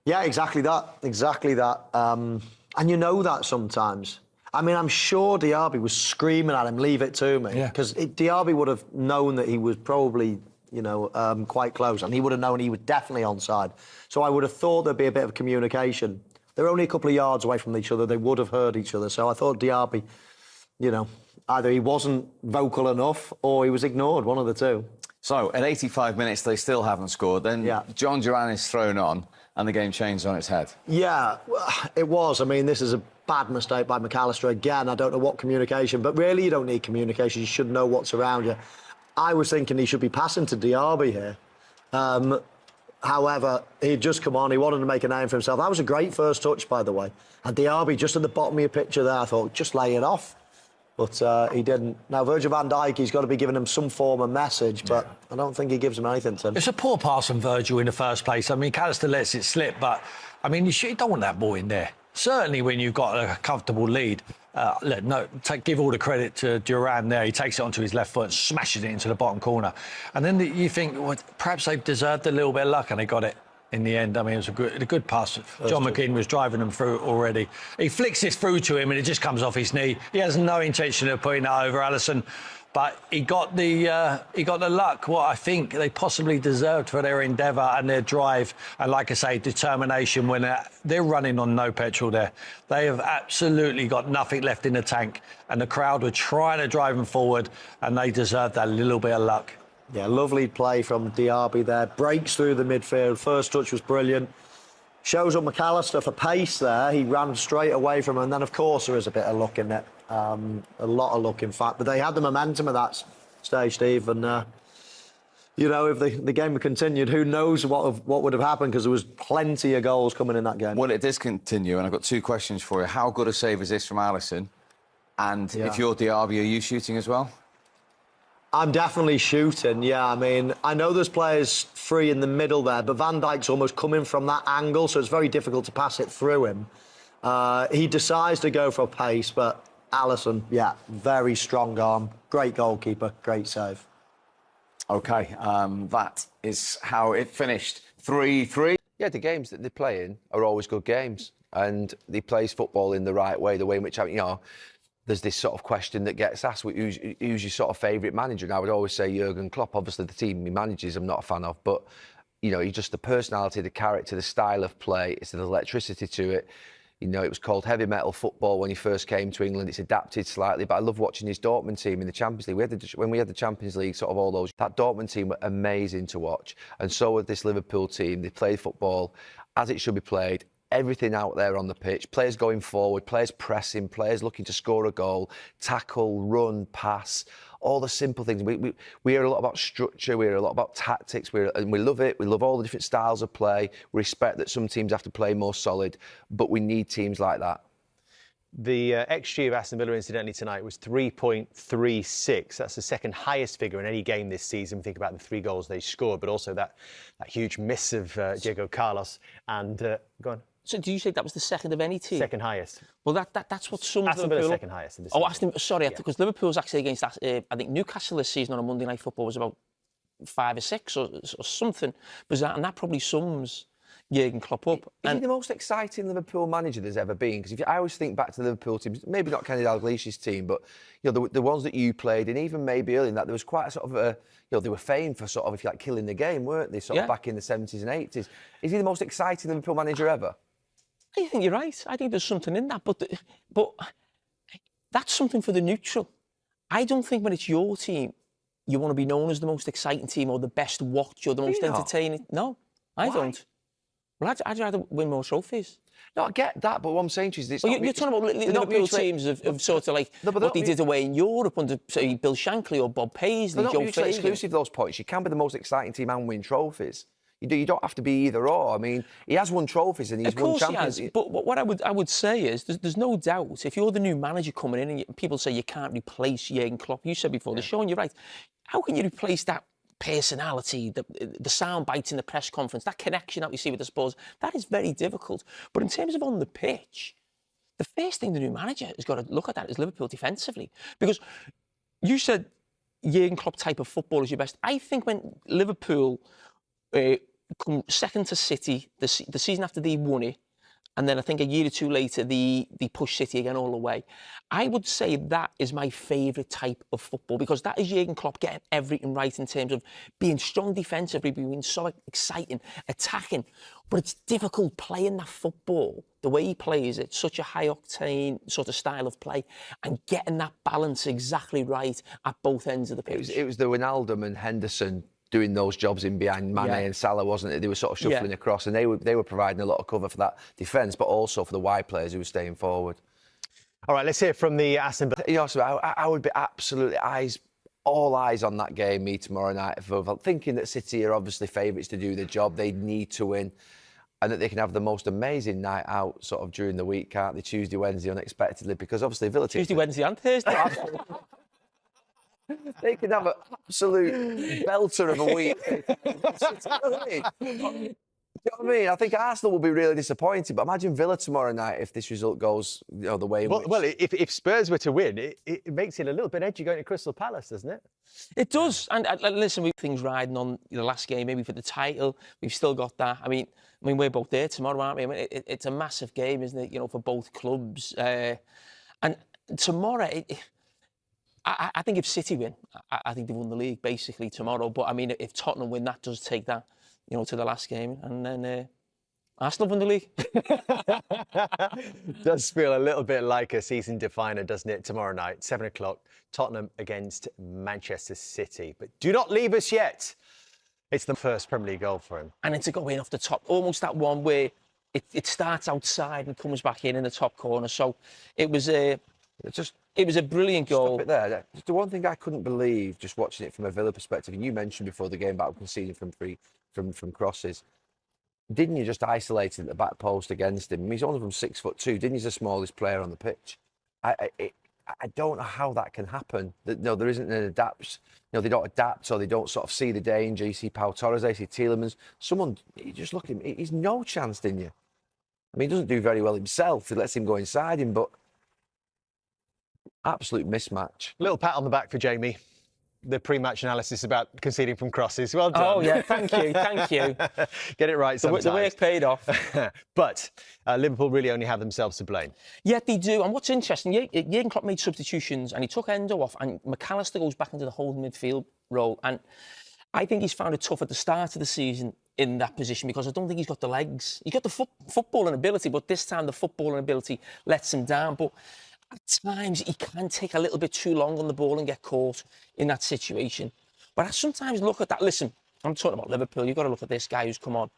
Yeah, exactly that. Exactly that. And you know that sometimes. I mean, I'm sure Diaby was screaming at him, leave it to me. Because Diaby would have known that he was probably, quite close. And he would have known he was definitely onside. So I would have thought there'd be a bit of communication. They're only a couple of yards away from each other. They would have heard each other. So I thought Diaby, either he wasn't vocal enough or he was ignored, one of the two. So, at 85 minutes, they still haven't scored. Then John Duran is thrown on and the game changed on its head. Yeah, it was. I mean, this is a bad mistake by McAllister again. I don't know what communication, but really you don't need communication. You should know what's around you. I was thinking he should be passing to Diaby here. However, he'd just come on. He wanted to make a name for himself. That was a great first touch, by the way. And Diaby, just at the bottom of your picture there, I thought, just lay it off. But he didn't. Now, Virgil van Dijk, he's got to be giving him some form of message, but I don't think he gives him anything, Tim. It's a poor pass from Virgil in the first place. I mean, McAllister lets it slip, but, I mean, you don't want that ball in there. Certainly when you've got a comfortable lead. Give all the credit to Duran there. He takes it onto his left foot and smashes it into the bottom corner. And then you think, well, perhaps they've deserved a little bit of luck, and they got it in the end. I mean, it was a good pass. John McGinn was driving them through already. He flicks this through to him and it just comes off his knee. He has no intention of putting that over Alisson, but he got the luck, what I think they possibly deserved for their endeavour and their drive and, like I say, determination when they're running on no petrol there. They have absolutely got nothing left in the tank, and the crowd were trying to drive them forward, and they deserved that little bit of luck. Yeah, lovely play from Diaby there. Breaks through the midfield. First touch was brilliant. Shows up McAllister for pace there. He ran straight away from him. And then, of course, there is a bit of luck in it. A lot of luck, in fact. But they had the momentum at that stage, Steve. And, if the game had continued, who knows what would have happened, because there was plenty of goals coming in that game. Well, it does continue, and I've got two questions for you. How good a save is this from Alisson? And if you're Diaby, are you shooting as well? I'm definitely shooting, yeah. I mean, I know there's players free in the middle there, but Van Dijk's almost coming from that angle, so it's very difficult to pass it through him. He decides to go for pace, but Alisson, yeah, very strong arm. Great goalkeeper, great save. OK, that is how it finished. 3-3. Yeah, the games that they play in are always good games, and they play football in the right way, the way in which, there's this sort of question that gets asked, who's your sort of favourite manager? And I would always say Jurken Klopp. Obviously, the team he manages, I'm not a fan of, but, he's just the personality, the character, the style of play, it's an electricity to it. It was called heavy metal football when he first came to England. It's adapted slightly, but I love watching his Dortmund team in the Champions League. When we had the Champions League, sort of all those, that Dortmund team were amazing to watch. And so was this Liverpool team. They played football as it should be played. Everything out there on the pitch, players going forward, players pressing, players looking to score a goal, tackle, run, pass, all the simple things. We hear a lot about structure, we hear a lot about tactics, and we love it. We love all the different styles of play. We respect that some teams have to play more solid, but we need teams like that. The XG of Aston Villa, incidentally, tonight was 3.36. That's the second highest figure in any game this season. Think about the 3 goals they scored, but also that huge miss of Diego Carlos. And go on. So do you say that was the second of any team? Second highest. Well, that's what some Aston Villa's second highest in this season. Sorry, because Liverpool's actually against that. I think Newcastle this season on a Monday Night Football was about 5 or 6 or something. And that probably sums Jurgen Klopp up. Is he the most exciting Liverpool manager there's ever been? Because I always think back to the Liverpool teams, maybe not Kenny Dalglish's team, but the ones that you played, and even maybe early in that, there was quite a sort of they were famed for sort of, if you like, killing the game, weren't they? Sort of back in the 70s and 80s. Is he the most exciting Liverpool manager ever? I think you're right. I think there's something in that, but that's something for the neutral. I don't think when it's your team, you want to be known as the most exciting team or the best watch or the most entertaining. No, I don't. Well, I'd rather win more trophies. No, I get that, but what I'm saying to you is... You're talking about Liverpool teams of sort of like what they did away in Europe under, say, Bill Shankly or Bob Paisley, Joe Fagan. They're not mutually exclusive, those points. You can be the most exciting team and win trophies. You don't have to be either or. I mean, he has won trophies and he's won champions. He has, but what I would say is there's no doubt, if you're the new manager coming in and people say you can't replace Jurgen Klopp, you said before the show, and you're right, how can you replace that personality, the sound bites in the press conference, that connection that we see with the supporters? That is very difficult. But in terms of on the pitch, the first thing the new manager has got to look at that is Liverpool defensively. Because you said Jurgen Klopp type of football is your best. I think when Liverpool come second to City the season after they won it, and then I think a year or two later they pushed City again all the way. I would say that is my favourite type of football, because that is Jurken Klopp getting everything right in terms of being strong defensively, being so exciting, attacking, but it's difficult playing that football the way he plays it, such a high octane sort of style of play, and getting that balance exactly right at both ends of the pitch. It was the Wijnaldum and Henderson doing those jobs in behind Mane and Salah, wasn't it? They were sort of shuffling across, and they were providing a lot of cover for that defence, but also for the wide players who were staying forward. All right, let's hear from the Aston Villa. You know, so I would be absolutely all eyes on that game, me, tomorrow night. Thinking that City are obviously favourites to do the job, they need to win, and that they can have the most amazing night out sort of during the week, can't they? Tuesday, Wednesday, unexpectedly, because obviously Villa... Tuesday, Wednesday and Thursday. They could have an absolute belter of a week. Do you know what I mean? I think Arsenal will be really disappointed, but imagine Villa tomorrow night if this result goes, the way in which... Well, if Spurs were to win, it makes it a little bit edgy going to Crystal Palace, doesn't it? It does. And listen, we've things riding on the last game, maybe for the title. We've still got that. I mean, we're both there tomorrow, aren't we? I mean, it's a massive game, isn't it? For both clubs. And tomorrow... I think if City win, I think they've won the league basically tomorrow. But I mean, if Tottenham win, that does take that, to the last game, and then Arsenal won the league. Does feel a little bit like a season definer, doesn't it? Tomorrow night, 7 o'clock, Tottenham against Manchester City. But do not leave us yet. It's the first Premier League goal for him, and it's a go in off the top, almost that one where it starts outside and comes back in the top corner. So it was a. It was a brilliant goal. Stop it there. Just the one thing I couldn't believe, just watching it from a Villa perspective, and you mentioned before the game about conceding from crosses. Didn't you just isolate at the back post against him? He's only from 6'2". Didn't he's the smallest player on the pitch? I don't know how that can happen. No, there isn't an adapt. They don't adapt, or they don't sort of see the danger. You see Pau Torres, you see Tielemans. You just look at him. He's no chance, didn't you? I mean, he doesn't do very well himself. It lets him go inside him, but. Absolute mismatch. Little pat on the back for Jamie. The pre-match analysis about conceding from crosses. Well done. Oh, yeah, thank you. Get it right sometimes. The work paid off. But Liverpool really only have themselves to blame. Yeah, they do. And what's interesting, Jurgen Klopp made substitutions and he took Endo off, and McAllister goes back into the holding midfield role. And I think he's found it tough at the start of the season in that position, because I don't think he's got the legs. He's got the footballing ability, but this time the footballing ability lets him down. But at times, he can take a little bit too long on the ball and get caught in that situation. But I sometimes look at that. Listen, I'm talking about Liverpool. You've got to look at this guy who's come on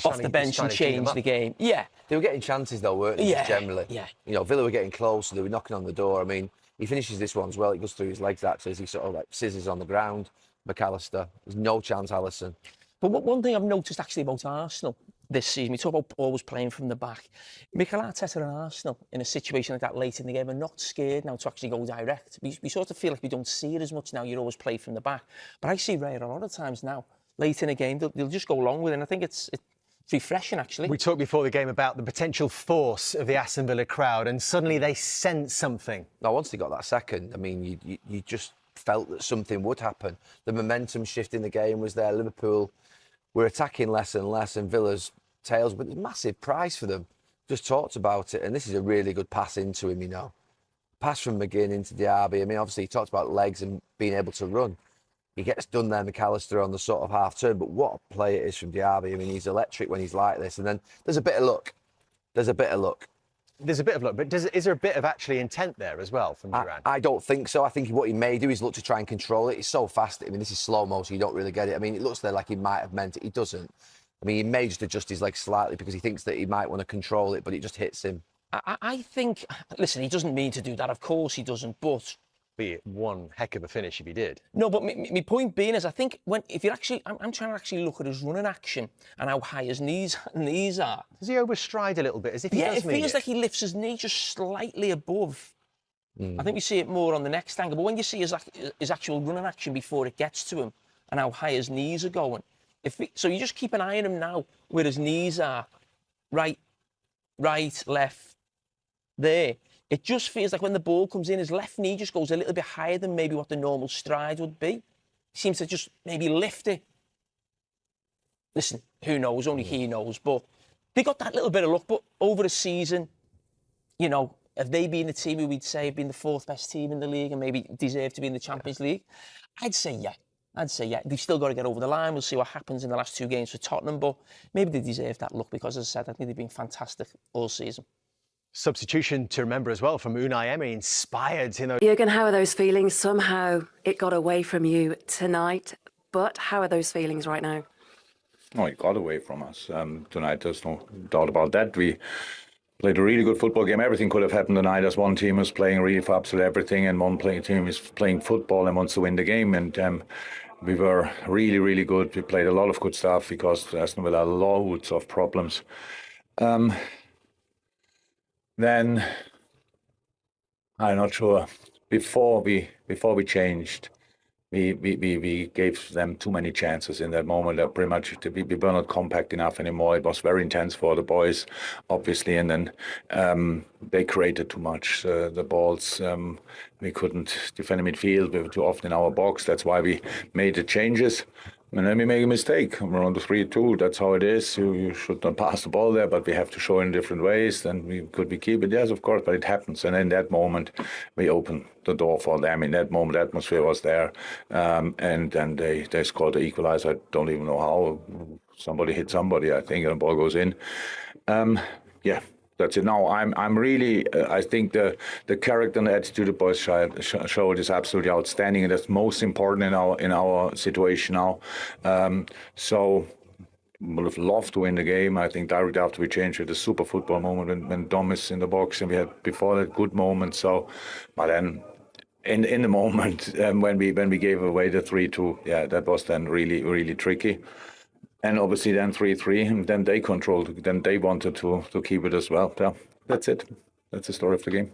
off the bench and changed the game. Yeah. They were getting chances, though, weren't they, generally? Yeah. Villa were getting close, they were knocking on the door. I mean, he finishes this one as well. It goes through his legs, actually, as he sort of like scissors on the ground. McAllister, there's no chance, Alisson. But one thing I've noticed actually about Arsenal this season, we talk about always playing from the back. Mikel Arteta and Arsenal, in a situation like that late in the game, are not scared now to actually go direct. We sort of feel like we don't see it as much now. You always play from the back. But I see Raya a lot of times now, late in a game, they'll just go along with it. And I think it's refreshing, actually. We talked before the game about the potential force of the Aston Villa crowd, and suddenly they sense something. Now, once they got that second, I mean, you just felt that something would happen. The momentum shift in the game was there. Liverpool were attacking less and less, and Villa's tails, but there's a massive price for them. Just talked about it, and this is a really good pass into him, Pass from McGinn into Diaby. I mean, obviously, he talked about legs and being able to run. He gets done there, McAllister, on the sort of half turn, but what a play it is from Diaby. I mean, he's electric when he's like this, and then there's a bit of luck. There's a bit of luck, but is there a bit of actually intent there as well from Duran? I don't think so. I think what he may do is look to try and control it. He's so fast. I mean, this is slow-mo, so you don't really get it. I mean, it looks there like he might have meant it. He doesn't. I mean, he may just adjust his legs slightly because he thinks that he might want to control it, but it just hits him. I think, listen, he doesn't mean to do that. Of course he doesn't, but... Be one heck of a finish if he did. No, but my point being is, I think if you're actually... I'm trying to actually look at his running action and how high his knees are. Does he overstride a little bit, as if he does mean it? It feels like he lifts his knee just slightly above. I think we see it more on the next angle, but when you see his actual running action before it gets to him and how high his knees are going, so you just keep an eye on him now, where his knees are, right, left, there. It just feels like when the ball comes in, his left knee just goes a little bit higher than maybe what the normal stride would be. He seems to just maybe lift it listen, who knows? Only he knows. But they got that little bit of luck. But over a season, you know, have they been the team who we'd say have been the fourth best team in the league and maybe deserve to be in the Champions League? I'd say yeah. They've still got to get over the line. We'll see what happens in the last 2 games for Tottenham. But maybe they deserve that luck because, as I said, I think they've been fantastic all season. Substitution to remember as well from Unai Emery, inspired, you know. Jurgen, how are those feelings? Somehow it got away from you tonight, but how are those feelings right now? Oh, it got away from us tonight. There's no doubt about that. We played a really good football game. Everything could have happened tonight as one team was playing really for absolutely everything and one team is playing football and wants to win the game. And we were really, really good. We played a lot of good stuff because Aston Villa had loads of problems. Then I'm not sure. Before we changed, we gave them too many chances in that moment. That pretty much we were not compact enough anymore. It was very intense for the boys, obviously, and then they created too much. The balls we couldn't defend in midfield. We were too often in our box. That's why we made the changes. And then we make a mistake. We're on the 3-2. That's how it is. You should not pass the ball there, but we have to show in different ways. Then could we keep it? Yes, of course, but it happens. And in that moment, we opened the door for them. In that moment, the atmosphere was there. And then they scored the equalizer. I don't even know how. Somebody hit somebody, I think, and the ball goes in. Yeah. That's it. Now I'm really. I think the character and the attitude the boys showed is absolutely outstanding, and that's most important in our situation now. So would have loved to win the game. I think directly after we changed it, a super football moment when Dom is in the box, and we had before that good moment. So, but then. In the moment when we gave away the 3-2, yeah, that was then really, really tricky. And obviously then 3-3, and then they controlled. Then they wanted to keep it as well. Yeah, that's it. That's the story of the game.